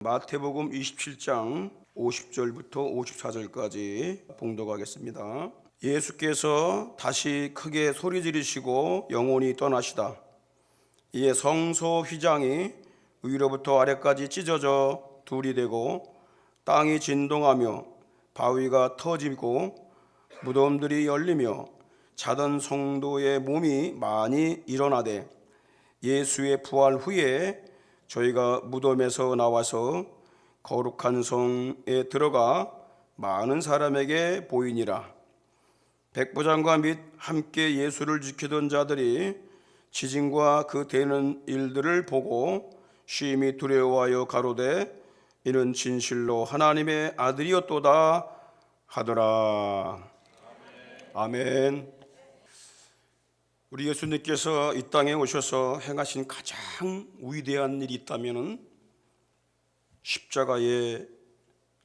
마태복음 27장 50절부터 54절까지 봉독하겠습니다. 예수께서 다시 크게 소리 지르시고 영원히 떠나시다. 이에 성소 휘장이 위로부터 아래까지 찢어져 둘이 되고 땅이 진동하며 바위가 터지고 무덤들이 열리며 자던 성도의 몸이 많이 일어나되 예수의 부활 후에 저희가 무덤에서 나와서 거룩한 성에 들어가 많은 사람에게 보이니라. 백부장과 및 함께 예수를 지키던 자들이 지진과 그 되는 일들을 보고 심히 두려워하여 가로되 이는 진실로 하나님의 아들이었도다 하더라. 아멘. 우리 예수님께서 이 땅에 오셔서 행하신 가장 위대한 일이 있다면 십자가에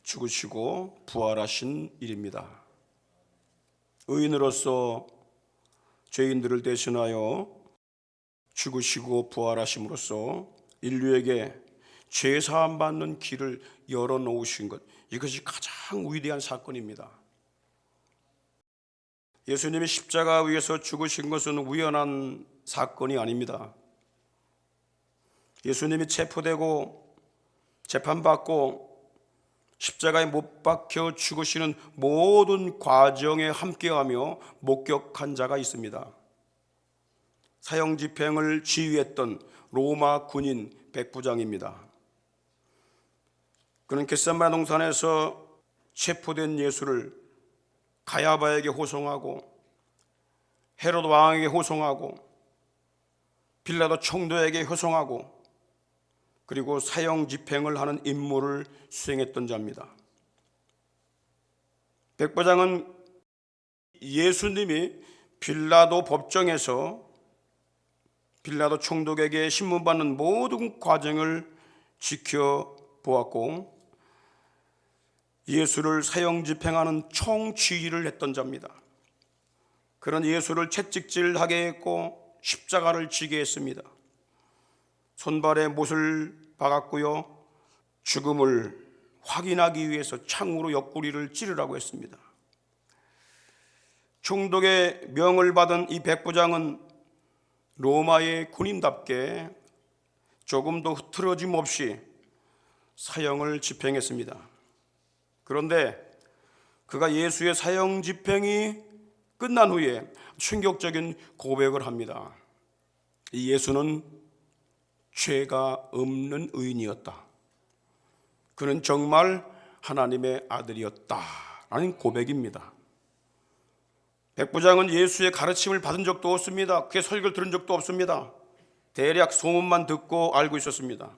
죽으시고 부활하신 일입니다. 의인으로서 죄인들을 대신하여 죽으시고 부활하심으로써 인류에게 죄사함 받는 길을 열어놓으신 것, 이것이 가장 위대한 사건입니다. 예수님이 십자가 위에서 죽으신 것은 우연한 사건이 아닙니다. 예수님이 체포되고 재판받고 십자가에 못 박혀 죽으시는 모든 과정에 함께하며 목격한 자가 있습니다. 사형집행을 지휘했던 로마 군인 백부장입니다. 그는 겟세마네 동산에서 체포된 예수를 가야바에게 호송하고 헤롯 왕에게 호송하고 빌라도 총독에게 호송하고 그리고 사형 집행을 하는 임무를 수행했던 자입니다. 백부장은 예수님이 빌라도 법정에서 빌라도 총독에게 신문받는 모든 과정을 지켜보았고 예수를 사형 집행하는 총지휘를 했던 자입니다. 그런 예수를 채찍질하게 했고 십자가를 지게 했습니다. 손발에 못을 박았고요, 죽음을 확인하기 위해서 창으로 옆구리를 찌르라고 했습니다. 총독의 명을 받은 이 백부장은 로마의 군인답게 조금도 흐트러짐 없이 사형을 집행했습니다. 그런데 그가 예수의 사형 집행이 끝난 후에 충격적인 고백을 합니다. 이 예수는 죄가 없는 의인이었다. 그는 정말 하나님의 아들이었다라는 고백입니다. 백부장은 예수의 가르침을 받은 적도 없습니다. 그의 설교를 들은 적도 없습니다. 대략 소문만 듣고 알고 있었습니다.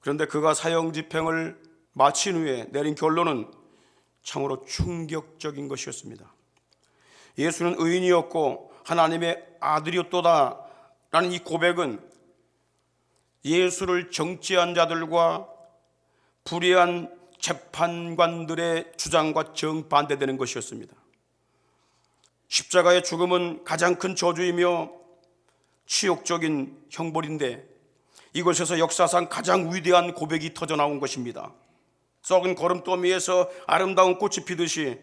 그런데 그가 사형 집행을 마친 후에 내린 결론은 참으로 충격적인 것이었습니다. 예수는 의인이었고 하나님의 아들이었도다 라는 이 고백은 예수를 정죄한 자들과 불의한 재판관들의 주장과 정반대되는 것이었습니다. 십자가의 죽음은 가장 큰 저주이며 치욕적인 형벌인데 이곳에서 역사상 가장 위대한 고백이 터져나온 것입니다. 썩은 거름더미에서 아름다운 꽃이 피듯이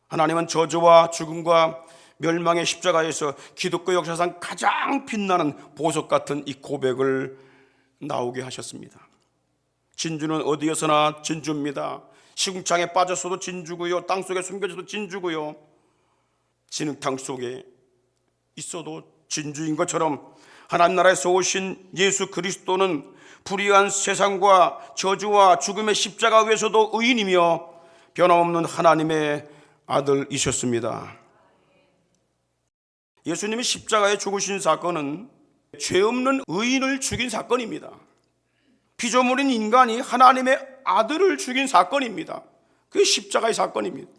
하나님은 저주와 죽음과 멸망의 십자가에서 기독교 역사상 가장 빛나는 보석 같은 이 고백을 나오게 하셨습니다. 진주는 어디에서나 진주입니다. 시궁창에 빠졌어도 진주고요, 땅속에 숨겨져도 진주고요, 진흙탕 속에 있어도 진주인 것처럼 하나님 나라에서 오신 예수 그리스도는 불의한 세상과 저주와 죽음의 십자가 위에서도 의인이며 변함없는 하나님의 아들이셨습니다. 예수님이 십자가에 죽으신 사건은 죄 없는 의인을 죽인 사건입니다. 피조물인 인간이 하나님의 아들을 죽인 사건입니다. 그게 십자가의 사건입니다.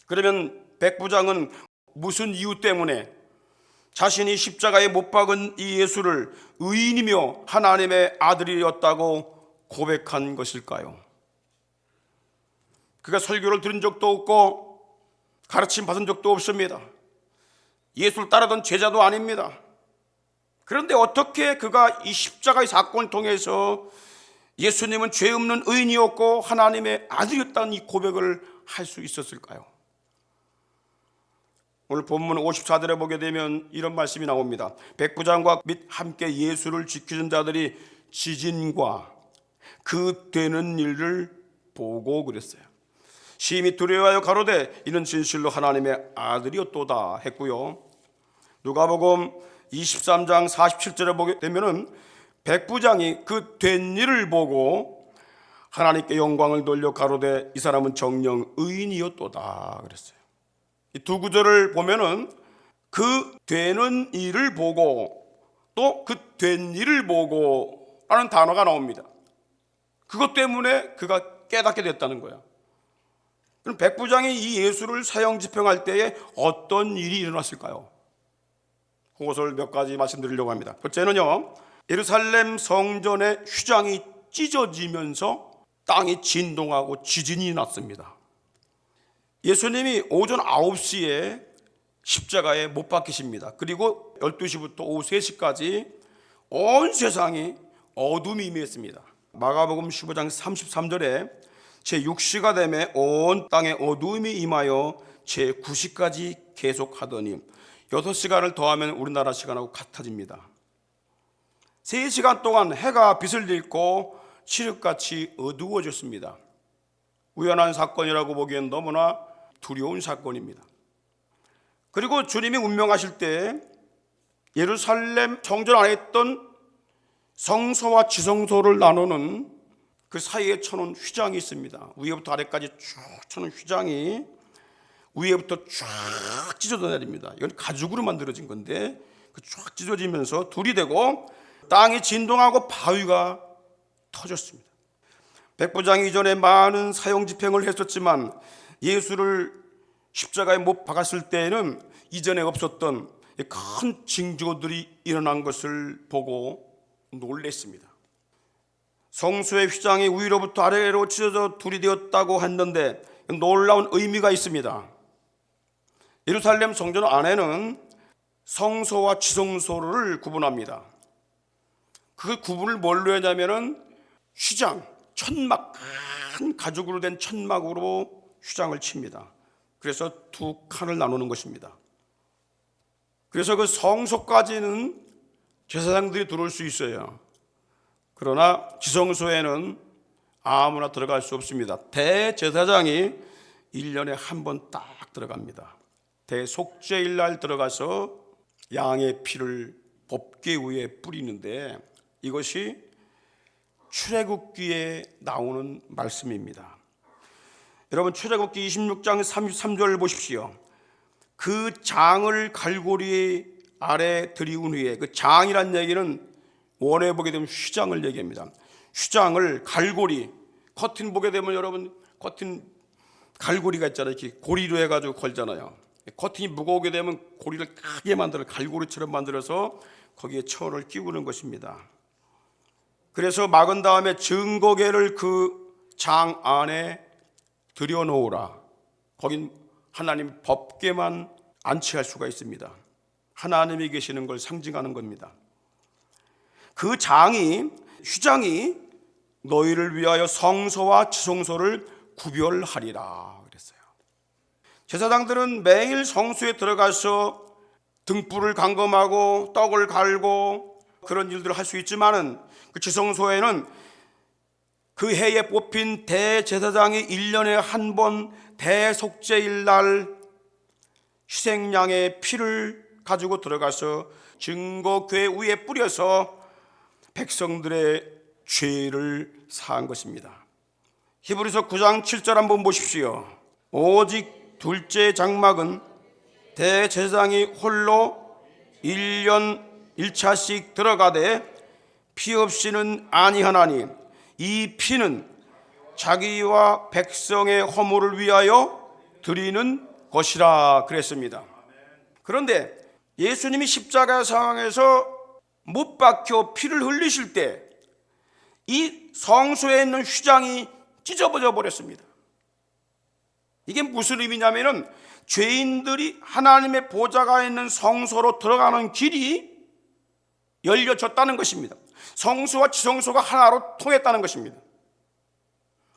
그러면 백부장은 무슨 이유 때문에 자신이 십자가에 못 박은 이 예수를 의인이며 하나님의 아들이었다고 고백한 것일까요? 그가 설교를 들은 적도 없고 가르침 받은 적도 없습니다. 예수를 따르던 제자도 아닙니다. 그런데 어떻게 그가 이 십자가의 사건을 통해서 예수님은 죄 없는 의인이었고 하나님의 아들이었다는 이 고백을 할 수 있었을까요? 오늘 본문 54절에 보게 되면 이런 말씀이 나옵니다. 백부장과 및 함께 예수를 지키는 자들이 지진과 그 되는 일을 보고 그랬어요. 심히 두려워하여 가로되 이는 진실로 하나님의 아들이었도다 했고요. 누가복음 23장 47절에 보게 되면은 백부장이 그 된 일을 보고 하나님께 영광을 돌려 가로되 이 사람은 정녕 의인이었도다 그랬어요. 이 두 구절을 보면은 그 되는 일을 보고 또 그 된 일을 보고 라는 단어가 나옵니다. 그것 때문에 그가 깨닫게 됐다는 거야. 그럼 백부장이 이 예수를 사형 집행할 때에 어떤 일이 일어났을까요? 그것을 몇 가지 말씀드리려고 합니다. 첫째는요, 예루살렘 성전의 휘장이 찢어지면서 땅이 진동하고 지진이 났습니다. 예수님이 오전 9시에 십자가에 못 박히십니다. 그리고 12시부터 오후 3시까지 온 세상이 어둠이 임했습니다. 마가복음 15장 33절에 제6시가 되매 온 땅에 어둠이 임하여 제9시까지 계속하더니 6시간을 더하면 우리나라 시간하고 같아집니다. 3시간 동안 해가 빛을 잃고 칠흑같이 어두워졌습니다. 우연한 사건이라고 보기엔 너무나 두려운 사건입니다. 그리고 주님이 운명하실 때 예루살렘 성전 안에 있던 성소와 지성소를 나누는 그 사이에 쳐놓은 휘장이 있습니다. 위에부터 아래까지 쭉 쳐놓은 휘장이 위에부터 쫙 찢어져 내립니다. 이건 가죽으로 만들어진 건데 쫙 찢어지면서 둘이 되고 땅이 진동하고 바위가 터졌습니다. 백부장이 이전에 많은 사형 집행을 했었지만 예수를 십자가에 못 박았을 때에는 이전에 없었던 큰 징조들이 일어난 것을 보고 놀랐습니다. 성소의 휘장이 위로부터 아래로 찢어져 둘이 되었다고 했는데 놀라운 의미가 있습니다. 예루살렘 성전 안에는 성소와 지성소를 구분합니다. 그 구분을 뭘로 했냐면은 휘장, 천막, 큰 가죽으로 된 천막으로 휘장을 칩니다. 그래서 두 칸을 나누는 것입니다. 그래서 그 성소까지는 제사장들이 들어올 수 있어요. 그러나 지성소에는 아무나 들어갈 수 없습니다. 대제사장이 1년에 한 번 딱 들어갑니다. 대속죄일 날 들어가서 양의 피를 법궤 위에 뿌리는데 이것이 출애굽기에 나오는 말씀입니다. 여러분 출애굽기 26장 33절 보십시오. 그 장을 갈고리 아래 들이운 후에, 그 장이란 얘기는 원에 보게 되면 휘장을 얘기합니다. 휘장을 갈고리, 커튼 보게 되면 여러분 커튼 갈고리가 있잖아요. 이렇게 고리로 해가지고 걸잖아요. 커튼이 무거우게 되면 고리를 크게 만들어 갈고리처럼 만들어서 거기에 천을 끼우는 것입니다. 그래서 막은 다음에 증거궤를 그 장 안에 들여놓으라. 거긴 하나님 법궤만 안치할 수가 있습니다. 하나님이 계시는 걸 상징하는 겁니다. 그 장이, 휘장이 너희를 위하여 성소와 지성소를 구별하리라 그랬어요. 제사장들은 매일 성소에 들어가서 등불을 감금하고 떡을 갈고 그런 일들을 할 수 있지만은 그 지성소에는 그 해에 뽑힌 대제사장이 1년에 한 번 대속죄일 날 희생양의 피를 가지고 들어가서 증거궤 위에 뿌려서 백성들의 죄를 사한 것입니다. 히브리서 9장 7절 한번 보십시오. 오직 둘째 장막은 대제사장이 홀로 1년 1차씩 들어가되 피 없이는 아니하나니 이 피는 자기와 백성의 허물을 위하여 드리는 것이라 그랬습니다. 그런데 예수님이 십자가 상황에서 못 박혀 피를 흘리실 때 이 성소에 있는 휘장이 찢어져 버렸습니다. 이게 무슨 의미냐면은 죄인들이 하나님의 보좌가 있는 성소로 들어가는 길이 열려졌다는 것입니다. 성소와 지성소가 하나로 통했다는 것입니다.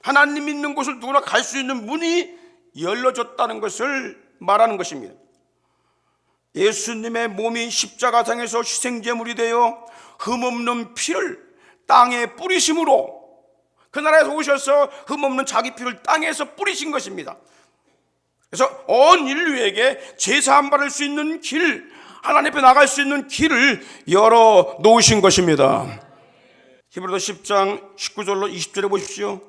하나님 믿는 곳을 누구나 갈 수 있는 문이 열려졌다는 것을 말하는 것입니다. 예수님의 몸이 십자가상에서 희생제물이 되어 흠없는 피를 땅에 뿌리심으로, 그 나라에서 오셔서 흠없는 자기 피를 땅에서 뿌리신 것입니다. 그래서 온 인류에게 제사함 받을 수 있는 길, 하나님 앞에 나갈 수 있는 길을 열어 놓으신 것입니다. 히브리서 10장 19절로 20절에 보십시오.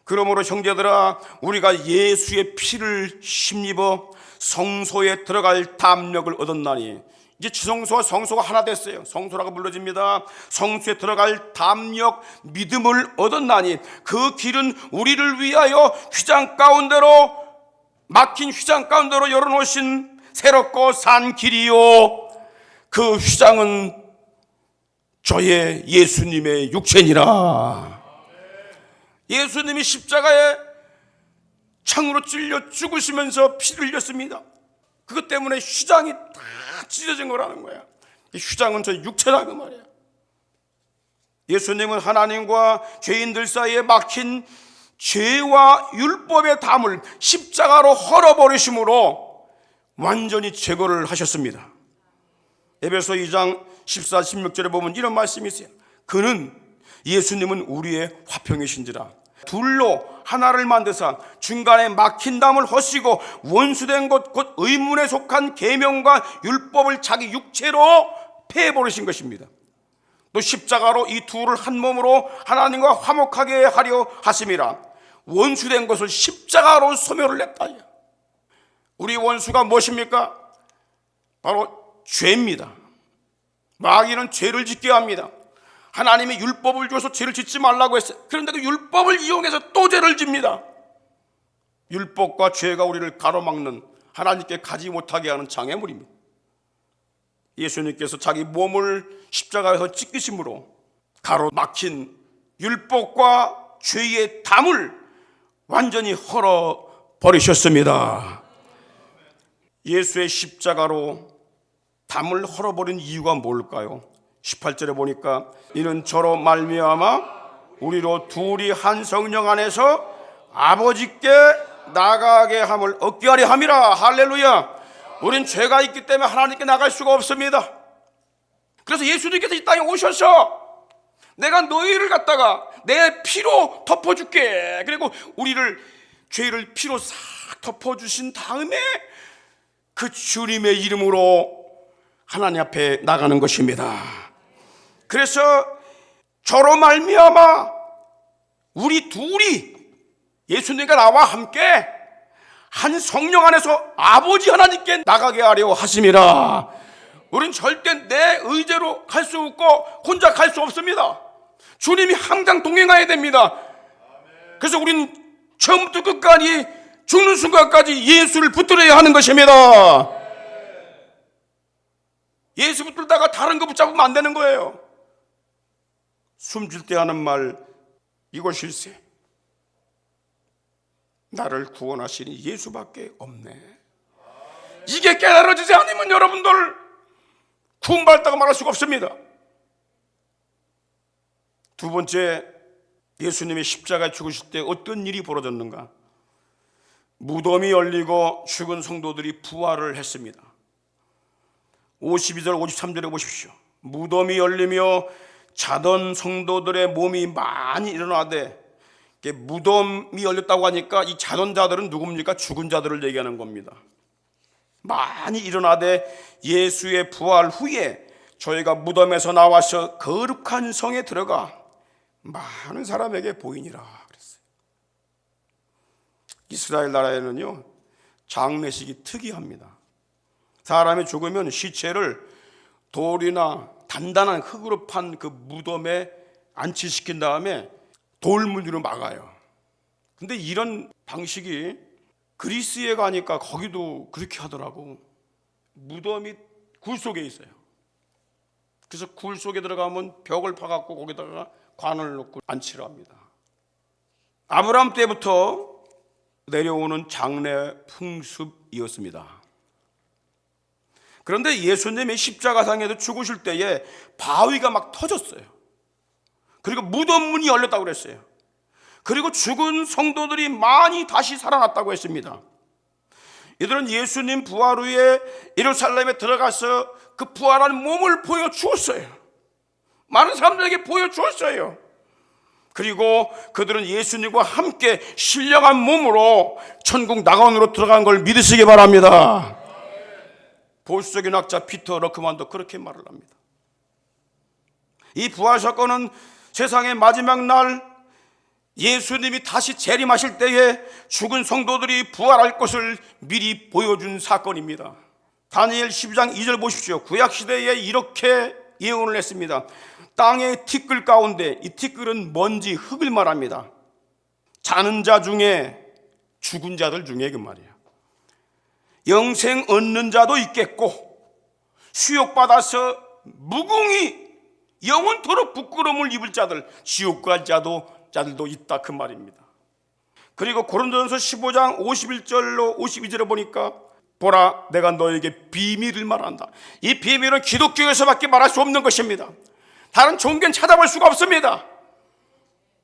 그러므로 형제들아, 우리가 예수의 피를 힘입어 성소에 들어갈 담력을 얻었나니, 이제 지성소와 성소가 하나 됐어요. 성소라고 불러집니다. 성소에 들어갈 담력, 믿음을 얻었나니, 그 길은 우리를 위하여 휘장 가운데로, 막힌 휘장 가운데로 열어놓으신 새롭고 산 길이요, 그 휘장은 저의 예수님의 육체니라. 예수님이 십자가에 창으로 찔려 죽으시면서 피를 흘렸습니다. 그것 때문에 휘장이 다 찢어진 거라는 거야. 휘장은 저 육체라 그 말이야. 예수님은 하나님과 죄인들 사이에 막힌 죄와 율법의 담을 십자가로 헐어버리심으로 완전히 제거를 하셨습니다. 에베소 2장 14, 16절에 보면 이런 말씀이 있어요. 그는, 예수님은 우리의 화평이신지라 둘로 하나를 만드사 중간에 막힌 담을 허시고 원수된 것 곧 의문에 속한 계명과 율법을 자기 육체로 패해버리신 것입니다. 또 십자가로 이 둘을 한 몸으로 하나님과 화목하게 하려 하심이라. 원수된 것을 십자가로 소멸을 했다. 우리 원수가 무엇입니까? 바로 죄입니다. 마귀는 죄를 짓게 합니다. 하나님이 율법을 주어서 죄를 짓지 말라고 했어요. 그런데 그 율법을 이용해서 또 죄를 집니다. 율법과 죄가 우리를 가로막는, 하나님께 가지 못하게 하는 장애물입니다. 예수님께서 자기 몸을 십자가에서 찢기심으로 가로막힌 율법과 죄의 담을 완전히 헐어버리셨습니다. 예수의 십자가로 담을 헐어버린 이유가 뭘까요? 18절에 보니까 이는 저로 말미암아 우리로 둘이 한 성령 안에서 아버지께 나가게 함을 얻게 하려 함이라. 할렐루야. 우린 죄가 있기 때문에 하나님께 나갈 수가 없습니다. 그래서 예수님께서 이 땅에 오셔서 내가 너희를 갖다가 내 피로 덮어줄게. 그리고 우리를 죄를 피로 싹 덮어주신 다음에 그 주님의 이름으로 하나님 앞에 나가는 것입니다. 그래서 저로 말미암아 우리 둘이, 예수님과 나와 함께 한 성령 안에서 아버지 하나님께 나가게 하려 하심이라. 우린 절대 내 의지로 갈 수 없고 혼자 갈 수 없습니다. 주님이 항상 동행해야 됩니다. 그래서 우린 처음부터 끝까지 죽는 순간까지 예수를 붙들어야 하는 것입니다. 예수 붙들다가 다른 거 붙잡으면 안 되는 거예요. 숨질 때 하는 말, 이것일세. 나를 구원하시니 예수밖에 없네. 이게 깨달아지지 않으면 여러분들 구원받았다고 말할 수가 없습니다. 두 번째, 예수님이 십자가에 죽으실 때 어떤 일이 벌어졌는가? 무덤이 열리고 죽은 성도들이 부활을 했습니다. 52절 53절에 보십시오. 무덤이 열리며 자던 성도들의 몸이 많이 일어나되, 무덤이 열렸다고 하니까 이 자던 자들은 누굽니까? 죽은 자들을 얘기하는 겁니다. 많이 일어나되 예수의 부활 후에 저희가 무덤에서 나와서 거룩한 성에 들어가 많은 사람에게 보이니라 그랬어요. 이스라엘 나라에는요, 장례식이 특이합니다. 사람이 죽으면 시체를 돌이나 단단한 흙으로 판 그 무덤에 안치시킨 다음에 돌무늬로 막아요. 근데 이런 방식이 그리스에 가니까 거기도 그렇게 하더라고. 무덤이 굴 속에 있어요. 그래서 굴 속에 들어가면 벽을 파갖고 거기다가 관을 놓고 안치를 합니다. 아브라함 때부터 내려오는 장례 풍습이었습니다. 그런데 예수님이 십자가상에서 죽으실 때에 바위가 막 터졌어요. 그리고 무덤 문이 열렸다고 그랬어요. 그리고 죽은 성도들이 많이 다시 살아났다고 했습니다. 이들은 예수님 부활 후에 예루살렘에 들어가서 그 부활한 몸을 보여주었어요. 많은 사람들에게 보여주었어요. 그리고 그들은 예수님과 함께 신령한 몸으로 천국 낙원으로 들어간 걸 믿으시기 바랍니다. 보수적인 학자 피터 러크만도 그렇게 말을 합니다. 이 부활 사건은 세상의 마지막 날 예수님이 다시 재림하실 때에 죽은 성도들이 부활할 것을 미리 보여준 사건입니다. 다니엘 12장 2절 보십시오. 구약시대에 이렇게 예언을 했습니다. 땅의 티끌 가운데, 이 티끌은 먼지, 흙을 말합니다. 자는 자 중에, 죽은 자들 중에 그 말이에요. 영생 얻는 자도 있겠고 수욕받아서 무궁히 영원토록 부끄러움을 입을 자들, 지옥 갈 자들도 있다 그 말입니다. 그리고 고린도전서 15장 51절로 52절에 보니까 보라 내가 너에게 비밀을 말한다. 이 비밀은 기독교에서밖에 말할 수 없는 것입니다. 다른 종교는 찾아볼 수가 없습니다.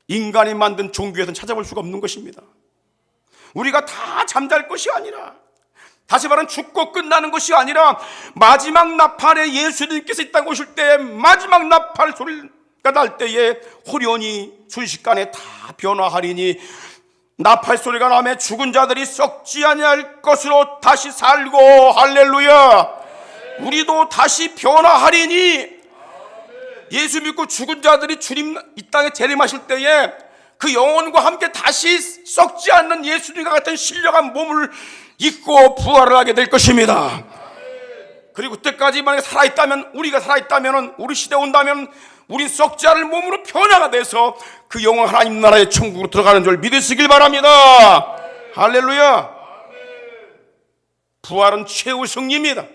인간이 만든 종교에서는 찾아볼 수가 없는 것입니다. 우리가 다 잠잘 것이 아니라, 다시 말하면 죽고 끝나는 것이 아니라 마지막 나팔에 예수님께서 이 땅에 오실 때 마지막 나팔 소리가 날 때에 호련히 순식간에 다 변화하리니 나팔 소리가 나면 죽은 자들이 썩지 아니할 것으로 다시 살고, 할렐루야, 우리도 다시 변화하리니 예수 믿고 죽은 자들이 주님 이 땅에 재림하실 때에 그 영혼과 함께 다시 썩지 않는 예수님과 같은 신령한 몸을 입고 부활을 하게 될 것입니다. 그리고 그때까지 만약에 살아있다면, 우리가 살아있다면, 우리 시대에 온다면 우린 썩지 않을 몸으로 변화가 돼서 그 영원 하나님 나라의 천국으로 들어가는 줄 믿으시길 바랍니다. 할렐루야. 부활은 최후 승리입니다.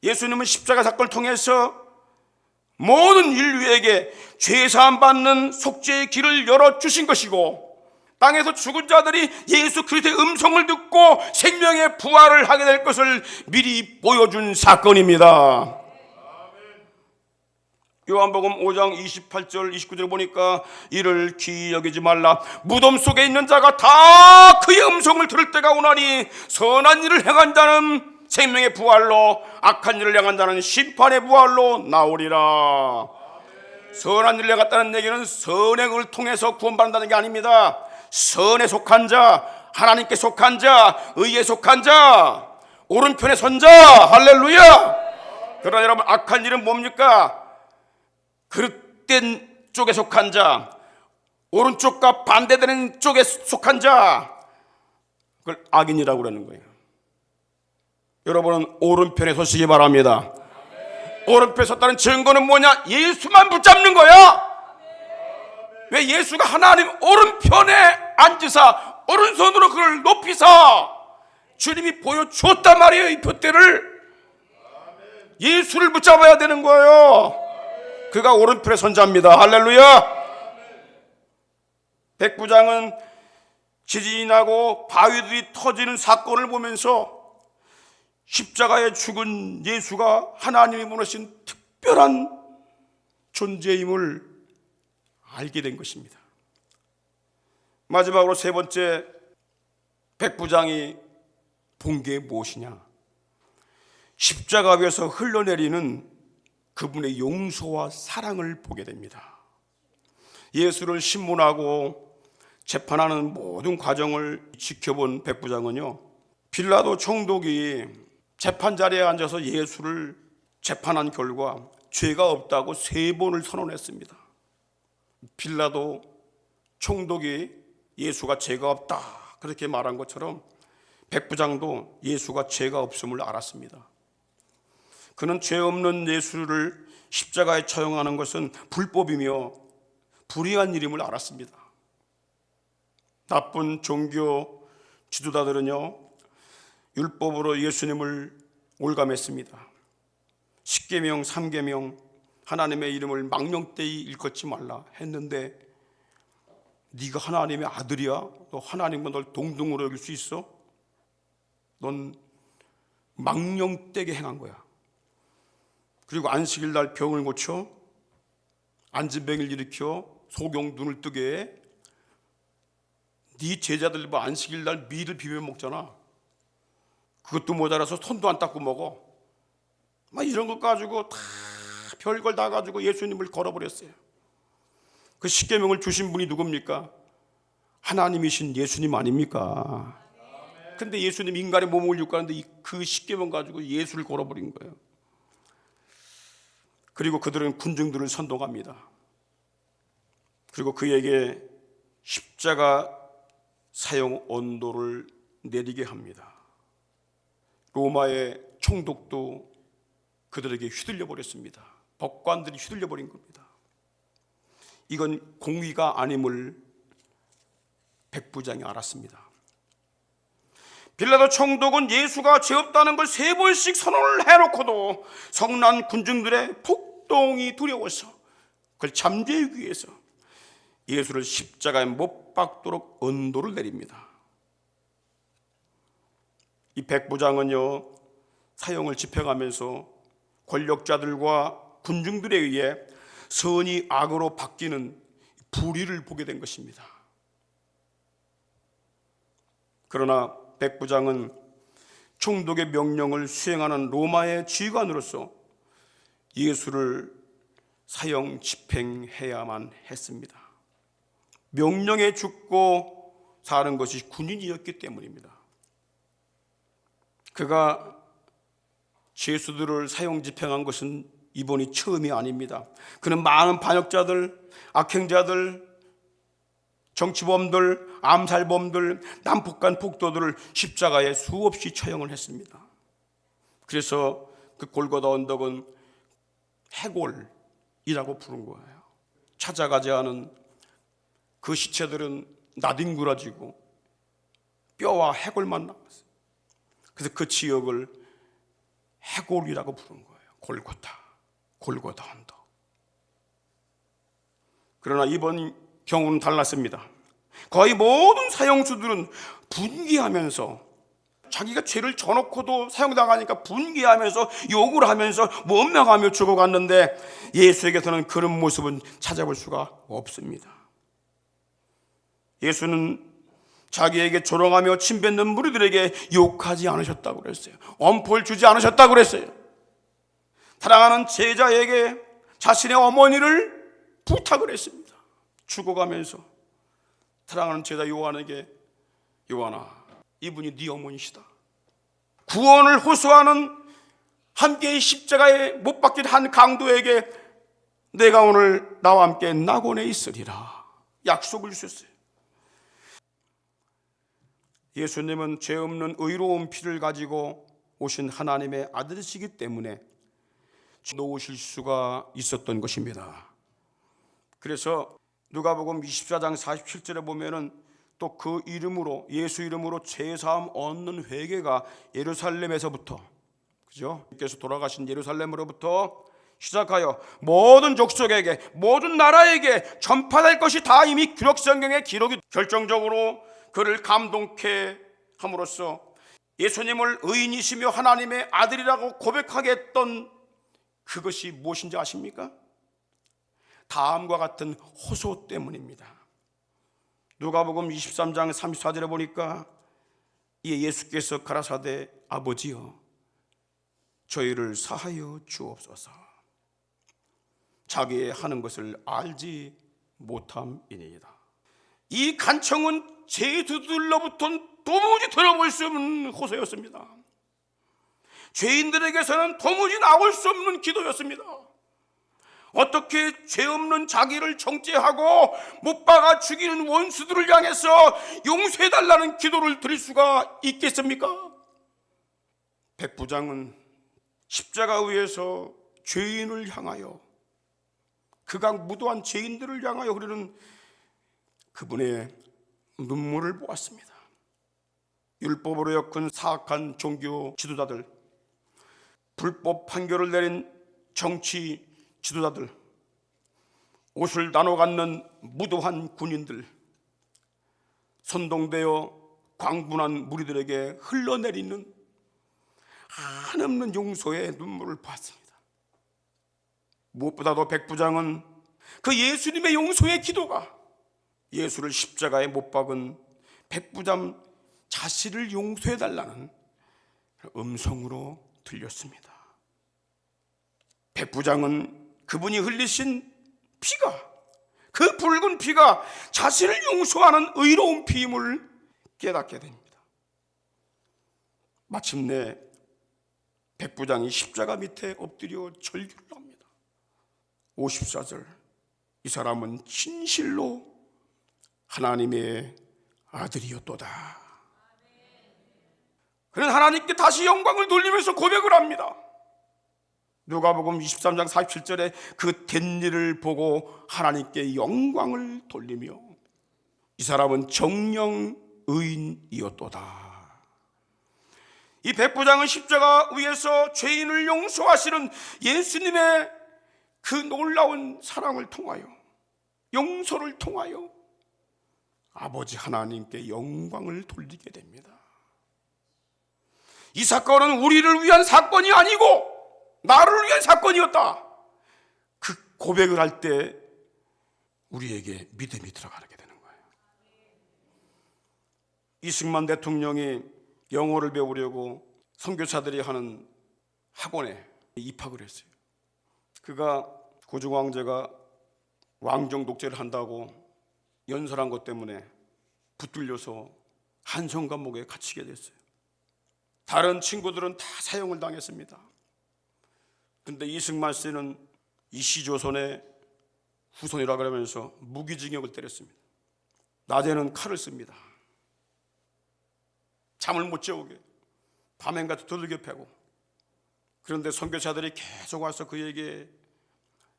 예수님은 십자가 사건을 통해서 모든 인류에게 죄사함 받는 속죄의 길을 열어주신 것이고, 땅에서 죽은 자들이 예수 그리스도의 음성을 듣고 생명의 부활을 하게 될 것을 미리 보여준 사건입니다. 요한복음 5장 28절 29절 보니까 이를 귀히 여기지 말라. 무덤 속에 있는 자가 다 그의 음성을 들을 때가 오나니 선한 일을 행한 자는 생명의 부활로, 악한 일을 행한 자는 심판의 부활로 나오리라. 선한 일을 행했다는 얘기는 선행을 통해서 구원받는다는 게 아닙니다. 선에 속한 자, 하나님께 속한 자, 의에 속한 자, 오른편에 선 자, 할렐루야. 그러나 여러분, 악한 일은 뭡니까? 그릇된 쪽에 속한 자, 오른쪽과 반대되는 쪽에 속한 자, 그걸 악인이라고 그러는 거예요. 여러분은 오른편에 서시기 바랍니다. 오른편에 섰다는 증거는 뭐냐? 예수만 붙잡는 거야. 왜? 예수가 하나님 오른편에 앉으사 오른손으로 그를 높이사 주님이 보여주었단 말이에요. 이 표대를 예수를 붙잡아야 되는 거예요. 그가 오른편에 선 자입니다. 할렐루야. 백부장은 지진이 나고 바위들이 터지는 사건을 보면서 십자가에 죽은 예수가 하나님이 보내신 특별한 존재임을 알게 된 것입니다. 마지막으로 세 번째, 백부장이 본 게 무엇이냐? 십자가 위에서 흘러내리는 그분의 용서와 사랑을 보게 됩니다. 예수를 신문하고 재판하는 모든 과정을 지켜본 백부장은요, 빌라도 총독이 재판 자리에 앉아서 예수를 재판한 결과 죄가 없다고 3번을 선언했습니다. 빌라도 총독이 예수가 죄가 없다 그렇게 말한 것처럼 백부장도 예수가 죄가 없음을 알았습니다. 그는 죄 없는 예수를 십자가에 처형하는 것은 불법이며 불의한 일임을 알았습니다. 나쁜 종교 지도자들은요, 율법으로 예수님을 올감했습니다. 10계명, 3계명, 하나님의 이름을 망령되이 일컫지 말라 했는데, 네가 하나님의 아들이야? 너 하나님과 널 동등으로 여길 수 있어? 넌 망령되게 행한 거야. 그리고 안식일 날 병을 고쳐 안진뱅이를 일으켜 소경 눈을 뜨게 해. 네 제자들 뭐 안식일 날 밀을 비벼 먹잖아. 그것도 모자라서 손도 안 닦고 먹어. 막 이런 것 가지고 다 별걸 다 가지고 예수님을 걸어버렸어요. 그 십계명을 주신 분이 누굽니까? 하나님이신 예수님 아닙니까? 근데 예수님 인간의 몸을 입고 하는데 그 십계명 가지고 예수를 걸어버린 거예요. 그리고 그들은 군중들을 선동합니다. 그리고 그에게 십자가 사형 언도를 내리게 합니다. 로마의 총독도 그들에게 휘둘려 버렸습니다. 법관들이 휘둘려 버린 겁니다. 이건 공의가 아님을 백부장이 알았습니다. 빌라도 총독은 예수가 죄 없다는 걸 3번씩 선언을 해놓고도 성난 군중들의 폭동이 두려워서 그걸 잠재우기 위해서 예수를 십자가에 못 박도록 언도를 내립니다. 이 백부장은요, 사형을 집행하면서 권력자들과 군중들에 의해 선이 악으로 바뀌는 불의를 보게 된 것입니다. 그러나 백부장은 총독의 명령을 수행하는 로마의 지휘관으로서 예수를 사형 집행해야만 했습니다. 명령에 죽고 사는 것이 군인이었기 때문입니다. 그가 죄수들을 사형 집행한 것은 이번이 처음이 아닙니다. 그는 많은 반역자들, 악행자들, 정치범들, 암살범들, 난폭한 폭도들을 십자가에 수없이 처형을 했습니다. 그래서 그 골고다 언덕은 해골이라고 부른 거예요. 찾아가지 않은 그 시체들은 나뒹굴어지고 뼈와 해골만 남았어요. 그래서 그 지역을 해골이라고 부른 거예요. 골고다 언덕. 그러나 이번 경우는 달랐습니다. 거의 모든 사형수들은 분개하면서 자기가 죄를 져놓고도 사형당하니까 분개하면서 욕을 하면서 원망하며 죽어갔는데 예수에게서는 그런 모습은 찾아볼 수가 없습니다. 예수는 자기에게 조롱하며 침뱉는 무리들에게 욕하지 않으셨다고 그랬어요. 엄포를 주지 않으셨다고 그랬어요. 사랑하는 제자에게 자신의 어머니를 부탁을 했습니다. 죽어가면서 사랑하는 제자 요한에게, 요한아, 이분이 네 어머니시다. 구원을 호소하는 함께 십자가에 못 박힌 한 강도에게 내가 오늘 나와 함께 낙원에 있으리라 약속을 주셨어요. 예수님은 죄 없는 의로운 피를 가지고 오신 하나님의 아들이시기 때문에 놓으실 수가 있었던 것입니다. 그래서 누가복음 24장 47절에 보면은 또 그 이름으로, 예수 이름으로 죄사함 얻는 회개가 예루살렘에서부터, 그죠? 주께서 돌아가신 예루살렘으로부터 시작하여 모든 족속에게, 모든 나라에게 전파될 것이 다 이미 기록 성경에 기록이, 결정적으로 그를 감동케 함으로써 예수님을 의인이시며 하나님의 아들이라고 고백하게 했던 그것이 무엇인지 아십니까? 다음과 같은 호소 때문입니다. 누가복음 23장 34절에 보니까 이에 예수께서 가라사대 아버지여 저희를 사하여 주옵소서. 자기의 하는 것을 알지 못함이니이다. 이 간청은 죄수들로부터는 도무지 들어볼 수 없는 호소였습니다. 죄인들에게서는 도무지 나올 수 없는 기도였습니다. 어떻게 죄 없는 자기를 정죄하고 못 박아 죽이는 원수들을 향해서 용서해달라는 기도를 드릴 수가 있겠습니까? 백부장은 십자가 위에서 죄인을 향하여, 그가 무도한 죄인들을 향하여 흐르는 그분의 눈물을 보았습니다. 율법으로 엮은 사악한 종교 지도자들, 불법 판결을 내린 정치 지도자들, 옷을 나눠 갖는 무도한 군인들, 선동되어 광분한 무리들에게 흘러내리는 한없는 용서의 눈물을 보았습니다. 무엇보다도 백부장은 그 예수님의 용서의 기도가 예수를 십자가에 못 박은 백부장 자신을 용서해달라는 음성으로 들렸습니다. 백부장은 그분이 흘리신 피가, 그 붉은 피가 자신을 용서하는 의로운 피임을 깨닫게 됩니다. 마침내 백부장이 십자가 밑에 엎드려 절규를 합니다. 54절, 이 사람은 진실로 하나님의 아들이었도다. 그는 하나님께 다시 영광을 돌리면서 고백을 합니다. 누가복음 23장 47절에 그 된 일을 보고 하나님께 영광을 돌리며 이 사람은 정령 의인이었도다. 이 백부장은 십자가 위에서 죄인을 용서하시는 예수님의 그 놀라운 사랑을 통하여, 용서를 통하여 아버지 하나님께 영광을 돌리게 됩니다. 이 사건은 우리를 위한 사건이 아니고 나를 위한 사건이었다. 그 고백을 할 때 우리에게 믿음이 들어가게 되는 거예요. 이승만 대통령이 영어를 배우려고 선교사들이 하는 학원에 입학을 했어요. 그가 고종 황제가 왕정 독재를 한다고 연설한 것 때문에 붙들려서 한성 감옥에 갇히게 됐어요. 다른 친구들은 다 사형을 당했습니다. 그런데 이승만 씨는 이시조선의 후손이라 그러면서 무기징역을 때렸습니다. 낮에는 칼을 씁니다. 잠을 못 재우게 밤엔 같이 두들겨 패고. 그런데 선교사들이 계속 와서 그에게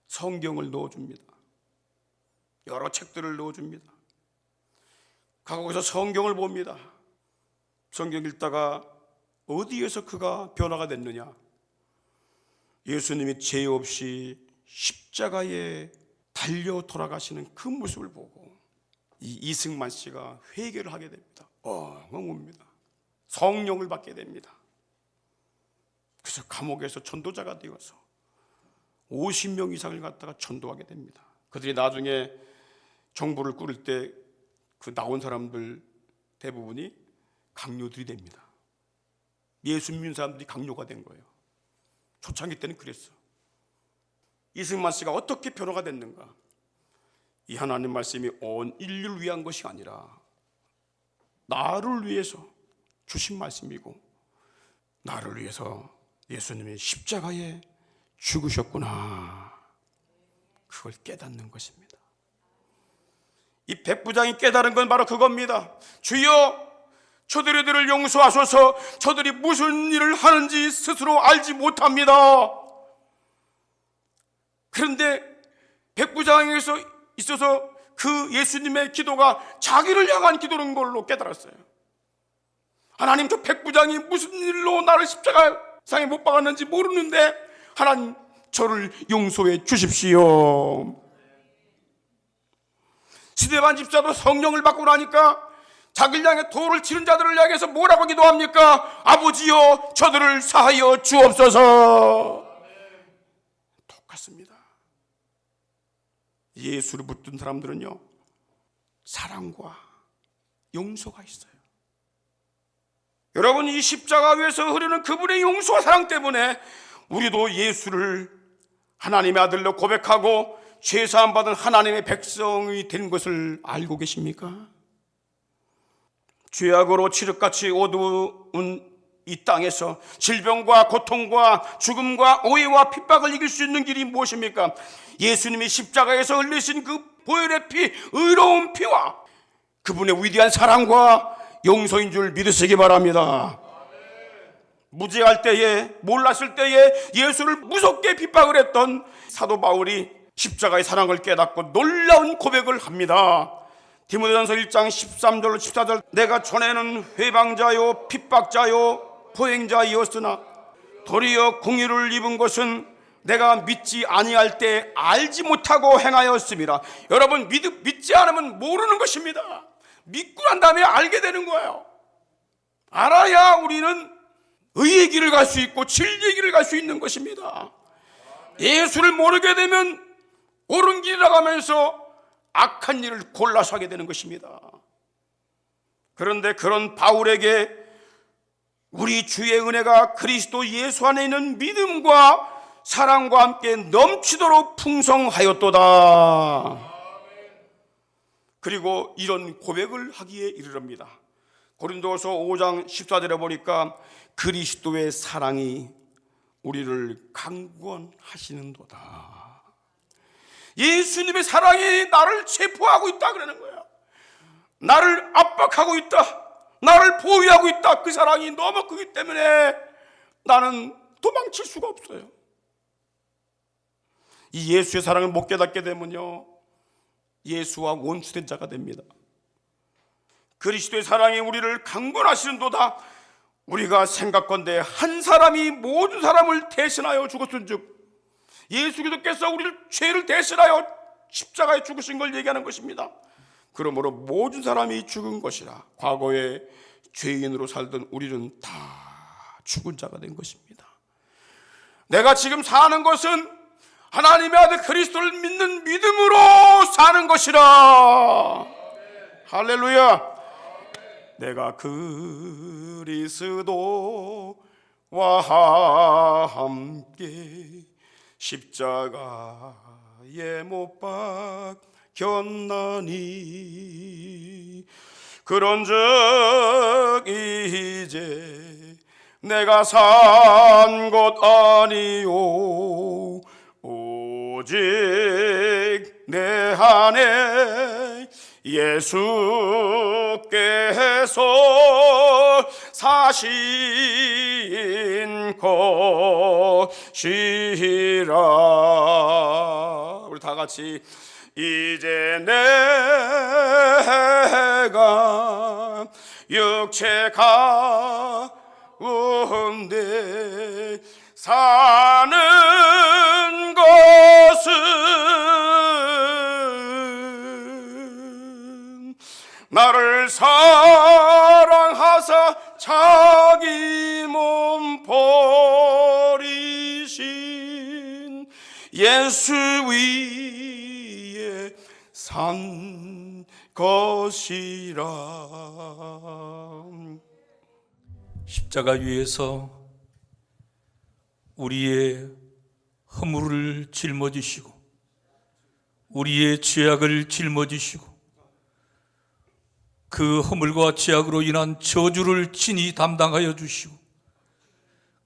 성경을 넣어줍니다. 여러 책들을 넣어줍니다. 거기서 성경을 봅니다. 성경 읽다가 어디에서 그가 변화가 됐느냐? 예수님이 죄 없이 십자가에 달려 돌아가시는 그 모습을 보고 이 이승만 씨가 회개를 하게 됩니다. 엉엉 웁니다. 성령을 받게 됩니다. 그래서 감옥에서 전도자가 되어서 50명 이상을 갖다가 전도하게 됩니다. 그들이 나중에 정부를 꾸릴 때 그 나온 사람들 대부분이 강요들이 됩니다. 예수 믿는 사람들이 강요가 된 거예요. 초창기 때는 그랬어. 이승만 씨가 어떻게 변화가 됐는가? 이 하나님 말씀이 온 인류를 위한 것이 아니라 나를 위해서 주신 말씀이고 나를 위해서 예수님이 십자가에 죽으셨구나. 그걸 깨닫는 것입니다. 이 백부장이 깨달은 건 바로 그겁니다. 주여, 저들을 용서하소서. 저들이 무슨 일을 하는지 스스로 알지 못합니다. 그런데 백부장에서 있어서 그 예수님의 기도가 자기를 향한 기도인 걸로 깨달았어요. 하나님, 저 백부장이 무슨 일로 나를 십자가상에 못 박았는지 모르는데 하나님, 저를 용서해 주십시오. 스데반 집사도 성령을 받고 나니까 자기를 향해 돌을 치는 자들을 향해서 뭐라고 기도합니까? 아버지여, 저들을 사하여 주옵소서. 똑같습니다. 예수를 붙든 사람들은요, 사랑과 용서가 있어요. 여러분, 이 십자가 위에서 흐르는 그분의 용서와 사랑 때문에 우리도 예수를 하나님의 아들로 고백하고 죄사함 받은 하나님의 백성이 된 것을 알고 계십니까? 죄악으로 칠흑같이 어두운 이 땅에서 질병과 고통과 죽음과 오해와 핍박을 이길 수 있는 길이 무엇입니까? 예수님이 십자가에서 흘리신 그 보혈의 피, 의로운 피와 그분의 위대한 사랑과 용서인 줄 믿으시기 바랍니다. 무죄할 때에, 몰랐을 때에 예수를 무섭게 핍박을 했던 사도 바울이 십자가의 사랑을 깨닫고 놀라운 고백을 합니다. 디모데전서 1장 13절 14절, 내가 전에는 회방자요 핍박자요 포행자이었으나 도리어 공의를 입은 것은 내가 믿지 아니할 때 알지 못하고 행하였습니다. 여러분, 믿지 않으면 모르는 것입니다. 믿고 난 다음에 알게 되는 거예요. 알아야 우리는 의의 길을 갈 수 있고 진리의 길을 갈 수 있는 것입니다. 예수를 모르게 되면 옳은 길이라고 하면서 악한 일을 골라서 하게 되는 것입니다. 그런데 그런 바울에게 우리 주의 은혜가 그리스도 예수 안에 있는 믿음과 사랑과 함께 넘치도록 풍성하였도다. 그리고 이런 고백을 하기에 이르릅니다. 고린도서 5장 14절에 보니까 그리스도의 사랑이 우리를 강권하시는도다. 예수님의 사랑이 나를 체포하고 있다 그러는 거야. 나를 압박하고 있다. 나를 보유하고 있다. 그 사랑이 너무 크기 때문에 나는 도망칠 수가 없어요. 이 예수의 사랑을 못 깨닫게 되면요, 예수와 원수된 자가 됩니다. 그리스도의 사랑이 우리를 강권하시는도다. 우리가 생각건대 한 사람이 모든 사람을 대신하여 죽었은즉, 예수 그리스도께서 우리를 죄를 대신하여 십자가에 죽으신 걸 얘기하는 것입니다. 그러므로 모든 사람이 죽은 것이라. 과거에 죄인으로 살던 우리는 다 죽은 자가 된 것입니다. 내가 지금 사는 것은 하나님의 아들 그리스도를 믿는 믿음으로 사는 것이라. 할렐루야. 내가 그리스도와 함께 십자가에 못 박혔나니 그런즉 이제 내가 산 것 아니요 오직 내 안에 예수께서 사신 것이라. 우리 다 같이 이제 내가 육체 가운데 사는 것은 나를 사랑하사 자기 몸 버리신 예수 위에 산 것이라. 십자가 위에서 우리의 허물을 짊어지시고 우리의 죄악을 짊어지시고 그 허물과 죄악으로 인한 저주를 친히 담당하여 주시고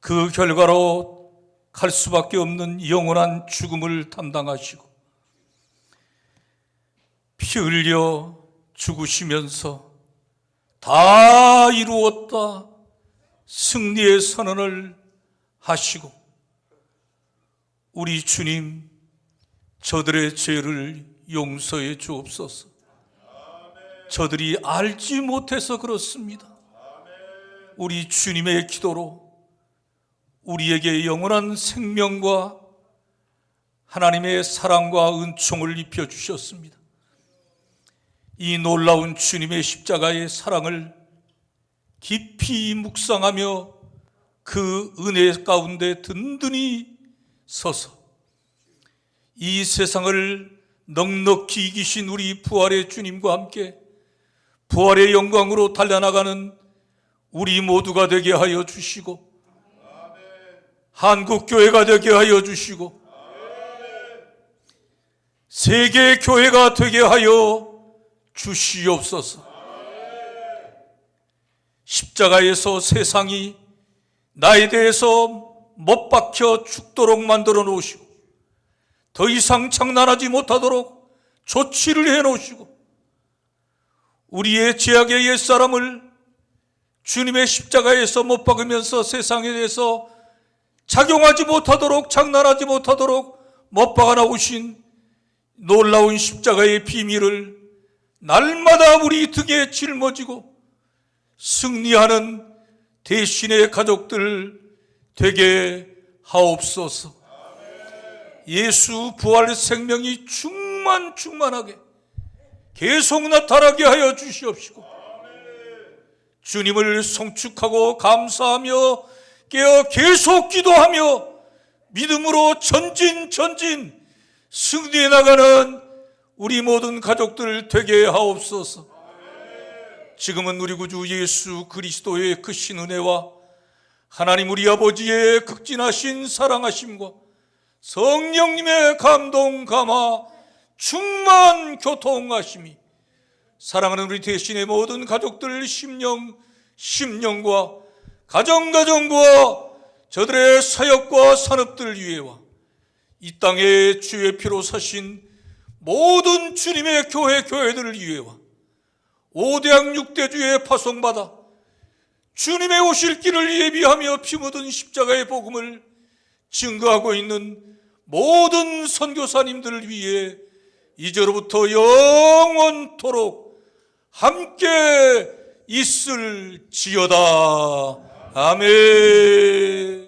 그 결과로 갈 수밖에 없는 영원한 죽음을 담당하시고 피 흘려 죽으시면서 다 이루었다 승리의 선언을 하시고 우리 주님 저들의 죄를 용서해 주옵소서. 저들이 알지 못해서 그렇습니다. 우리 주님의 기도로 우리에게 영원한 생명과 하나님의 사랑과 은총을 입혀 주셨습니다. 이 놀라운 주님의 십자가의 사랑을 깊이 묵상하며 그 은혜 가운데 든든히 서서 이 세상을 넉넉히 이기신 우리 부활의 주님과 함께 부활의 영광으로 달려나가는 우리 모두가 되게 하여 주시고 한국교회가 되게 하여 주시고 세계교회가 되게 하여 주시옵소서. 십자가에서 세상이 나에 대해서 못 박혀 죽도록 만들어 놓으시고 더 이상 장난하지 못하도록 조치를 해 놓으시고 우리의 죄악의 옛사람을 주님의 십자가에서 못 박으면서 세상에 대해서 작용하지 못하도록 장난하지 못하도록 못 박아 놓으신 놀라운 십자가의 비밀을 날마다 우리 등에 짊어지고 승리하는 대신의 가족들 되게 하옵소서. 예수 부활 생명이 충만하게 계속 나타나게 하여 주시옵시고 주님을 송축하고 감사하며 깨어 계속 기도하며 믿음으로 전진 승리해 나가는 우리 모든 가족들 되게 하옵소서. 지금은 우리 구주 예수 그리스도의 크신 은혜와 하나님 우리 아버지의 극진하신 사랑하심과 성령님의 감동 감화 충만 교통하심이 사랑하는 우리 대신의 모든 가족들 심령과 가정과 저들의 사역과 산업들 위에와 이 땅에 주의 피로 사신 모든 주님의 교회들을 위해와 5대양 6대주에 파송받아 주님의 오실 길을 예비하며 피 묻은 십자가의 복음을 증거하고 있는 모든 선교사님들을 위해 이제로부터 영원토록 함께 있을지어다. 아멘.